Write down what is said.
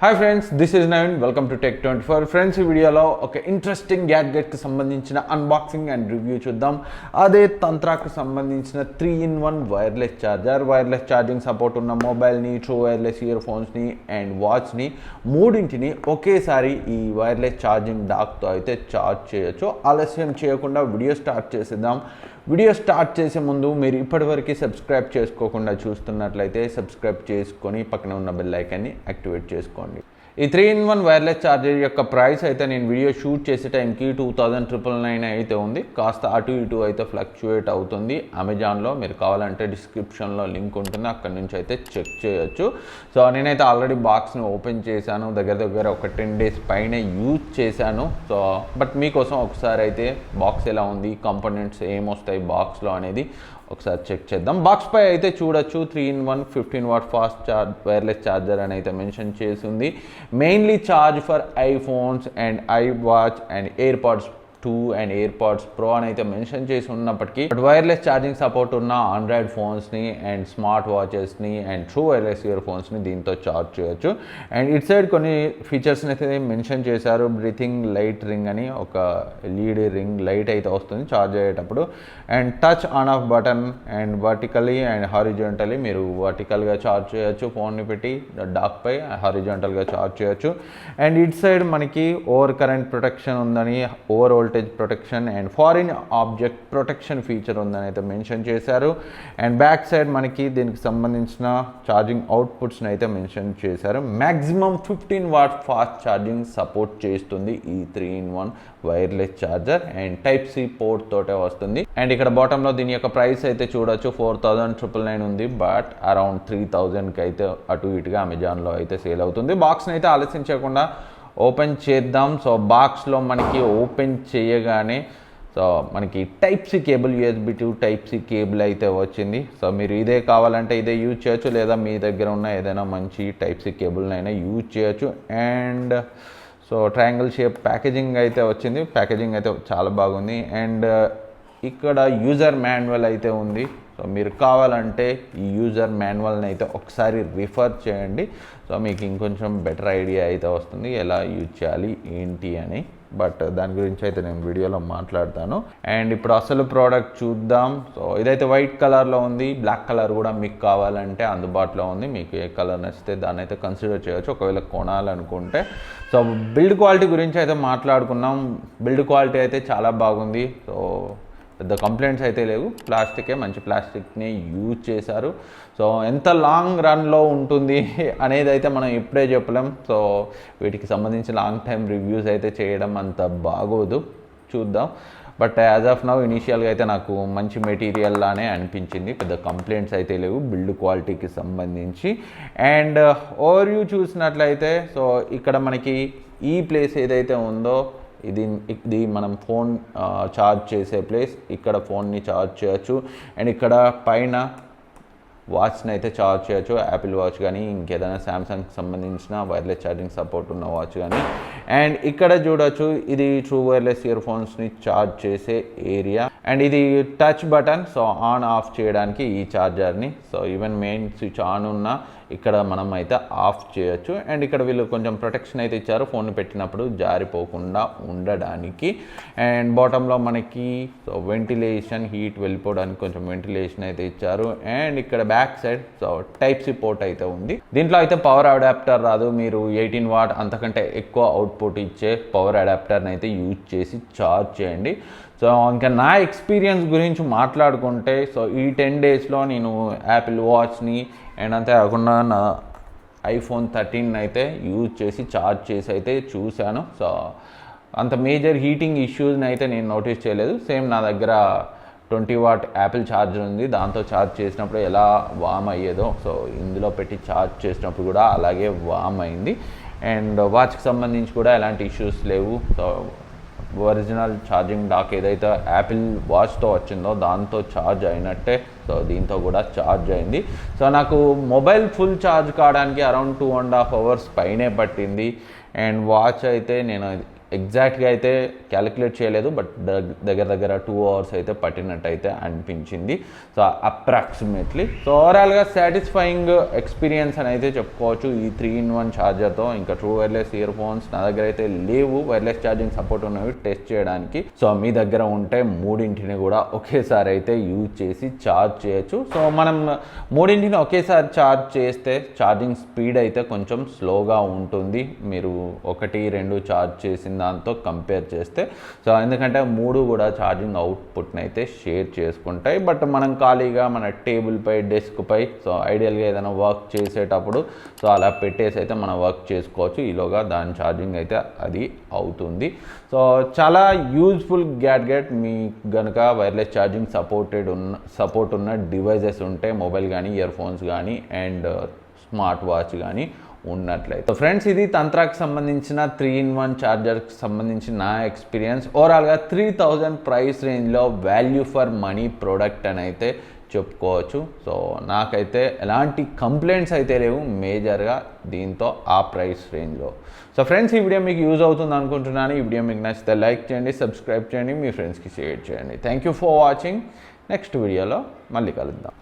Hi friends, this is Naveen. Welcome to Tech24. Friends, ఈ వీడియోలో ఒక ఇంట్రెస్టింగ్ గ్యాడ్జెట్కి సంబంధించిన అన్బాక్సింగ్ అండ్ రివ్యూ చూద్దాం. అదే తంత్రాకు సంబంధించిన 3-in-1 wireless charger. Wireless charging support ఉన్న మొబైల్ని, ట్రూ వైర్లెస్ ఇయర్ ఫోన్స్ని అండ్ వాచ్ని మూడింటిని ఒకేసారి ఈ వైర్లెస్ ఛార్జింగ్ డాక్తో అయితే ఛార్జ్ చేయొచ్చు. ఆలస్యం చేయకుండా వీడియో స్టార్ట్ చేసేద్దాం. వీడియో స్టార్ట్ చేసే ముందు మీరు ఇప్పటివరకు సబ్స్క్రైబ్ చేసుకోకుండా చూస్తున్నట్లయితే సబ్స్క్రైబ్ చేసుకొని పక్కన ఉన్న బెల్ ఐకాన్ని యాక్టివేట్ చేసుకోండి. ఈ 3-in-1 వైర్లెస్ ఛార్జర్ యొక్క ప్రైస్ అయితే నేను వీడియో షూట్ చేసే టైంకి 2,999 అయితే ఉంది. కాస్త అటు ఇటు అయితే ఫ్లక్చుయేట్ అవుతుంది. అమెజాన్లో మీరు కావాలంటే డిస్క్రిప్షన్లో లింక్ ఉంటుంది, అక్కడి నుంచి అయితే చెక్ చేయొచ్చు. సో నేనైతే ఆల్రెడీ బాక్స్ని ఓపెన్ చేశాను, దగ్గర ఒక 10 days పైన యూజ్ చేశాను. సో బట్ మీకోసం ఒకసారి అయితే బాక్స్ ఎలా ఉంది, కంపోనెంట్స్ ఏమొస్తాయి బాక్స్లో అనేది ఒకసారి చెక్ చేద్దాం. బాక్స్ పై అయితే చూడొచ్చు 3-in-1 15W fast charge wireless charger అని అయితే మెన్షన్ చేసి ఉంది. Mainly charge for iPhones and iWatch and AirPods 2 and AirPods pro అని అయితే మెన్షన్ చేసి ఉన్నప్పటికీ వైర్లెస్ ఛార్జింగ్ సపోర్ట్ ఉన్న ఆండ్రాయిడ్ ఫోన్స్ని అండ్ స్మార్ట్ వాచెస్ని అండ్ ట్రూ వైర్లెస్ ఇయర్ ఫోన్స్ని దీంతో ఛార్జ్ చేయొచ్చు. అండ్ ఇట్ సైడ్ కొన్ని ఫీచర్స్ని అయితే మెన్షన్ చేశారు. బ్రీతింగ్ లైట్ రింగ్ అని ఒక ఎల్ఈడి రింగ్ లైట్ అయితే వస్తుంది ఛార్జ్ అయ్యేటప్పుడు. And touch on off button and vertically and horizontally మీరు వర్టికల్గా ఛార్జ్ చేయొచ్చు. ఫోన్ని పెట్టి డాక్పై హారిజాంటల్గా ఛార్జ్ చేయొచ్చు. అండ్ ఇట్ సైడ్ మనకి ఓవర్ కరెంట్ ప్రొటెక్షన్ ఉందని, over voltage protection and foreign object protection feature ఉందని అయితే మెన్షన్ చేశారు. అండ్ బ్యాక్ సైడ్ మనకి దీనికి సంబంధించిన ఛార్జింగ్ అవుట్పుట్స్ని అయితే మెన్షన్ చేశారు. Maximum 15W fast charging support చేస్తుంది ఈ 3-in-1 wireless charger and Type-C port తోటే వస్తుంది. అండ్ ఇక్కడ బాటంలో దీని యొక్క ప్రైస్ అయితే చూడొచ్చు 4,999 ఉంది. బట్ అరౌండ్ 3,000కి అయితే అటు ఇటుగా అమెజాన్లో అయితే సేల్ అవుతుంది. బాక్స్ని అయితే ఆలస్యం చేయకుండా ఓపెన్ చేద్దాం. సో బాక్స్లో మనకి ఓపెన్ చేయగానే సో మనకి Type-C cable, USB to Type-C cable అయితే వచ్చింది. సో మీరు ఇదే కావాలంటే ఇదే యూజ్ చేయొచ్చు, లేదా మీ దగ్గర ఉన్న ఏదైనా మంచి Type-C కేబుల్నైనా యూజ్ చేయొచ్చు. And so triangle shape packaging అయితే వచ్చింది. ప్యాకేజింగ్ అయితే చాలా బాగుంది. అండ్ ఇక్కడ యూజర్ మాన్యువల్ అయితే ఉంది. సో మీరు కావాలంటే ఈ యూజర్ మాన్యువల్ని అయితే ఒకసారి రిఫర్ చేయండి. సో మీకు ఇంకొంచెం బెటర్ ఐడియా అయితే వస్తుంది ఎలా యూజ్ చేయాలి ఏంటి అని. బట్ దాని గురించి అయితే నేను వీడియోలో మాట్లాడతాను. అండ్ ఇప్పుడు అసలు ప్రోడక్ట్ చూద్దాం. సో ఇదైతే వైట్ కలర్లో ఉంది. బ్లాక్ కలర్ కూడా మీకు కావాలంటే అందుబాటులో ఉంది. మీకు ఏ కలర్ నచ్చితే దాన్ని అయితే కన్సిడర్ చేయొచ్చు ఒకవేళ కొనాలనుకుంటే. సో బిల్డ్ క్వాలిటీ గురించి అయితే మాట్లాడుకున్నాం. బిల్డ్ క్వాలిటీ అయితే చాలా బాగుంది. సో పెద్ద కంప్లైంట్స్ అయితే లేవు. ప్లాస్టికే, మంచి ప్లాస్టిక్ని యూజ్ చేశారు. సో ఎంత లాంగ్ రన్లో ఉంటుంది అనేది అయితే మనం ఇప్పుడే చెప్పలేం. సో వీటికి సంబంధించి లాంగ్ టైం రివ్యూస్ అయితే చేయడం అంత బాగోదు, చూద్దాం. బట్ యాజ్ ఆఫ్ నౌ ఇనీషియల్గా అయితే నాకు మంచి మెటీరియల్ లానే అనిపించింది. పెద్ద కంప్లైంట్స్ అయితే లేవు బిల్డ్ క్వాలిటీకి సంబంధించి. అండ్ ఓవర్వ్యూ చూసినట్లయితే సో ఇక్కడ మనకి ఈ ప్లేస్ ఏదైతే ఉందో ఇది మనం ఫోన్ ఛార్జ్ చేసే ప్లేస్. ఇక్కడ ఫోన్ని ఛార్జ్ చేయొచ్చు. అండ్ ఇక్కడ పైన వాచ్ని అయితే ఛార్జ్ చేయొచ్చు, యాపిల్ వాచ్ కానీ ఇంకేదైనా శాంసంగ్కి సంబంధించిన వైర్లెస్ ఛార్జింగ్ సపోర్ట్ ఉన్న వాచ్ కానీ. అండ్ ఇక్కడ చూడొచ్చు ఇది ట్రూ వైర్లెస్ ఇయర్ ఫోన్స్ని ఛార్జ్ చేసే ఏరియా. అండ్ ఇది touch button, so on off చేయడానికి ఈ ఛార్జర్ని. So even main switch on ఉన్నా ఇక్కడ మనం అయితే ఆఫ్ చేయొచ్చు. అండ్ ఇక్కడ వీళ్ళు కొంచెం ప్రొటెక్షన్ అయితే ఇచ్చారు ఫోన్ పెట్టినప్పుడు జారిపోకుండా ఉండడానికి. అండ్ బాటంలో మనకి సో వెంటిలేషన్, హీట్ వెళ్ళిపోవడానికి కొంచెం వెంటిలేషన్ అయితే ఇచ్చారు. అండ్ ఇక్కడ back side so Type-C port అయితే ఉంది. దీంట్లో అయితే పవర్ అడాప్టర్ రాదు. మీరు 18W అంతకంటే ఎక్కువ అవుట్పుట్ ఇచ్చే పవర్ అడాప్టర్ని అయితే యూజ్ చేసి ఛార్జ్ చేయండి. సో ఇంకా నా ఎక్స్పీరియన్స్ గురించి మాట్లాడుకుంటే సో ఈ 10 daysలో నేను యాపిల్ వాచ్ని అండ్ అంతేకాకుండా నా iPhone 13 అయితే యూజ్ చేసి ఛార్జ్ చేసి అయితే చూశాను. సో అంత మేజర్ హీటింగ్ ఇష్యూస్ని అయితే నేను నోటీస్ చేయలేదు. సేమ్ నా దగ్గర 20W యాపిల్ ఛార్జర్ ఉంది. దాంతో ఛార్జ్ చేసినప్పుడు ఎలా వామ్ అయ్యేదో సో ఇందులో పెట్టి ఛార్జ్ చేసినప్పుడు కూడా అలాగే వామ్ అయింది. అండ్ వాచ్కి సంబంధించి కూడా ఎలాంటి ఇష్యూస్ లేవు. సో ఒరిజినల్ ఛార్జింగ్ డాక్ ఏదైతే యాపిల్ వాచ్తో వచ్చిందో దాంతో ఛార్జ్ అయినట్టే సో దీంతో కూడా ఛార్జ్ అయింది. సో నాకు మొబైల్ ఫుల్ ఛార్జ్ కావడానికి అరౌండ్ 2.5 hours పైనే పట్టింది. అండ్ వాచ్ అయితే నేను ఎగ్జాక్ట్గా అయితే క్యాలిక్యులేట్ చేయలేదు, బట్ దగ్గర దగ్గర 2 hours అయితే పట్టినట్టు అయితే అనిపించింది. సో అప్రాక్సిమేట్లీ సో ఓవరాల్గా సాటిస్ఫైయింగ్ ఎక్స్పీరియన్స్ అని అయితే చెప్పుకోవచ్చు ఈ 3-in-1 ఛార్జర్తో. ఇంకా ట్రూ వైర్లెస్ ఇయర్ ఫోన్స్ నా దగ్గర అయితే లేవు వైర్లెస్ ఛార్జింగ్ సపోర్ట్ ఉన్నవి టెస్ట్ చేయడానికి. సో మీ దగ్గర ఉంటే మూడింటిని కూడా ఒకేసారి అయితే యూజ్ చేసి ఛార్జ్ చేయొచ్చు. సో మనం మూడింటిని ఒకేసారి ఛార్జ్ చేస్తే ఛార్జింగ్ స్పీడ్ అయితే కొంచెం స్లోగా ఉంటుంది మీరు 1-2 ఛార్జ్ చేసిన దాంతో కంపేర్ చేస్తే. సో ఎందుకంటే 3 కూడా ఛార్జింగ్ అవుట్పుట్ని అయితే షేర్ చేసుకుంటాయి. బట్ మనం ఖాళీగా మన టేబుల్ పై డెస్క్ పై సో ఐడియల్గా ఏదైనా వర్క్ చేసేటప్పుడు సో అలా పెట్టేసి అయితే మనం వర్క్ చేసుకోవచ్చు. ఈలోగా దాని ఛార్జింగ్ అయితే అది అవుతుంది. సో చాలా యూజ్ఫుల్ గ్యాడ్గెట్. మీ కనుక వైర్లెస్ ఛార్జింగ్ సపోర్ట్ ఉన్న డివైజెస్ ఉంటే మొబైల్ కానీ ఇయర్ ఫోన్స్ కానీ అండ్ స్మార్ట్ వాచ్ కానీ ఉన్నట్లయితే. సో ఫ్రెండ్స్ ఇది తంత్రాకి సంబంధించిన 3-in-1 ఛార్జర్కి సంబంధించిన నా ఎక్స్పీరియన్స్. ఓవరాల్గా 3000 ప్రైస్ రేంజ్లో వాల్యూ ఫర్ మనీ ప్రోడక్ట్ అని అయితే చెప్పుకోవచ్చు. సో నాకైతే ఎలాంటి కంప్లైంట్స్ అయితే లేవు మేజర్గా దీంతో ఆ ప్రైస్ రేంజ్లో. సో ఫ్రెండ్స్ ఈ వీడియో మీకు యూజ్ అవుతుంది అనుకుంటున్నాను. ఈ వీడియో మీకు నచ్చితే లైక్ చేయండి, సబ్స్క్రైబ్ చేయండి, మీ ఫ్రెండ్స్కి షేర్ చేయండి. Thank you for watching. Next వీడియోలో మళ్ళీ కలుద్దాం.